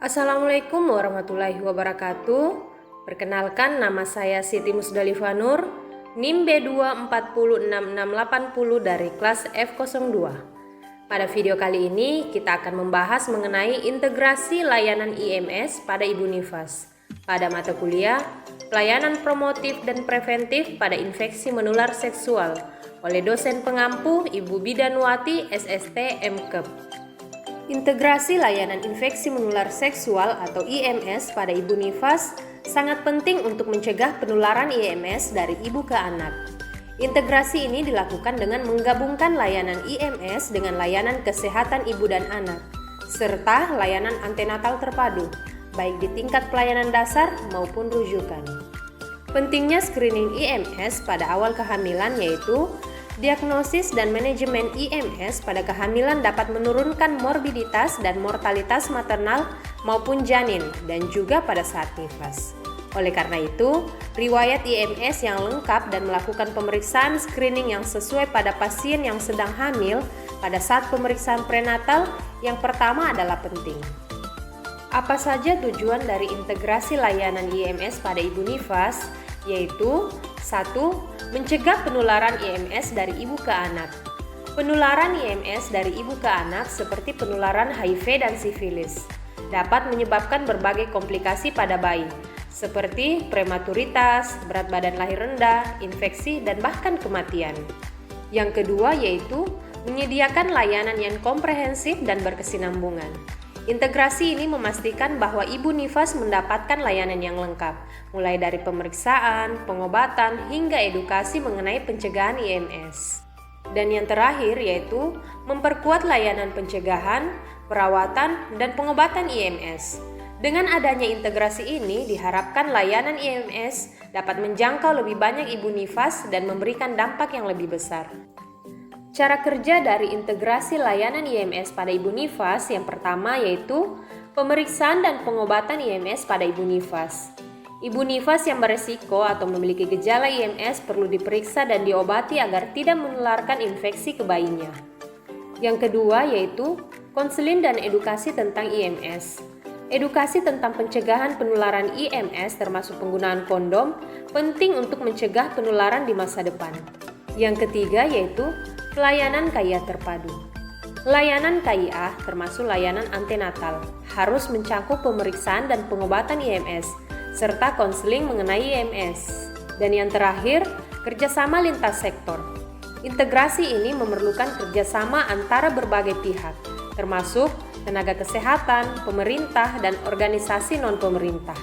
Assalamualaikum warahmatullahi wabarakatuh. Perkenalkan, nama saya Siti Musdalifah Nur, NIM B2406680 dari kelas F02. Pada video kali ini kita akan membahas mengenai integrasi layanan IMS pada Ibu Nifas pada mata kuliah Pelayanan Promotif dan Preventif pada Infeksi Menular Seksual oleh dosen pengampu Ibu Bidanwati SST MKep. Integrasi layanan infeksi menular seksual atau IMS pada Ibu Nifas sangat penting untuk mencegah penularan IMS dari ibu ke anak. Integrasi ini dilakukan dengan menggabungkan layanan IMS dengan layanan kesehatan ibu dan anak, serta layanan antenatal terpadu, baik di tingkat pelayanan dasar maupun rujukan. Pentingnya screening IMS pada awal kehamilan yaitu diagnosis dan manajemen IMS pada kehamilan dapat menurunkan morbiditas dan mortalitas maternal maupun janin dan juga pada saat nifas. Oleh karena itu, riwayat IMS yang lengkap dan melakukan pemeriksaan screening yang sesuai pada pasien yang sedang hamil pada saat pemeriksaan prenatal yang pertama adalah penting. Apa saja tujuan dari integrasi layanan IMS pada Ibu Nifas? Yaitu 1. Mencegah penularan IMS dari ibu ke anak. Penularan IMS dari ibu ke anak seperti penularan HIV dan sifilis dapat menyebabkan berbagai komplikasi pada bayi seperti prematuritas, berat badan lahir rendah, infeksi, dan bahkan kematian. Yang kedua yaitu menyediakan layanan yang komprehensif dan berkesinambungan. Integrasi ini memastikan bahwa Ibu Nifas mendapatkan layanan yang lengkap, mulai dari pemeriksaan, pengobatan, hingga edukasi mengenai pencegahan IMS. Dan yang terakhir yaitu memperkuat layanan pencegahan, perawatan, dan pengobatan IMS. Dengan adanya integrasi ini, diharapkan layanan IMS dapat menjangkau lebih banyak Ibu Nifas dan memberikan dampak yang lebih besar. Cara kerja dari integrasi layanan IMS pada Ibu Nifas yang pertama yaitu pemeriksaan dan pengobatan IMS pada Ibu Nifas. Ibu Nifas yang beresiko atau memiliki gejala IMS perlu diperiksa dan diobati agar tidak menularkan infeksi ke bayinya. Yang kedua yaitu konseling dan edukasi tentang IMS. Edukasi tentang pencegahan penularan IMS termasuk penggunaan kondom penting untuk mencegah penularan di masa depan. Yang ketiga yaitu pelayanan KIA terpadu. Layanan KIA termasuk layanan antenatal harus mencakup pemeriksaan dan pengobatan IMS serta konseling mengenai IMS. Dan yang terakhir, kerjasama lintas sektor. Integrasi ini memerlukan kerjasama antara berbagai pihak, termasuk tenaga kesehatan, pemerintah, dan organisasi non-pemerintah.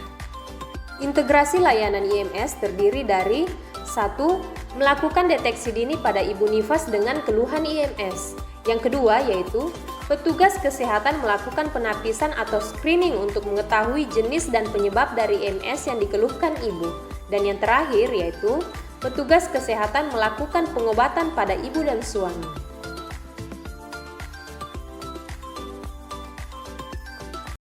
Integrasi layanan IMS terdiri dari 1. Melakukan deteksi dini pada Ibu Nifas dengan keluhan IMS. Yang kedua yaitu petugas kesehatan melakukan penapisan atau screening untuk mengetahui jenis dan penyebab dari IMS yang dikeluhkan ibu. Dan yang terakhir yaitu petugas kesehatan melakukan pengobatan pada ibu dan suami.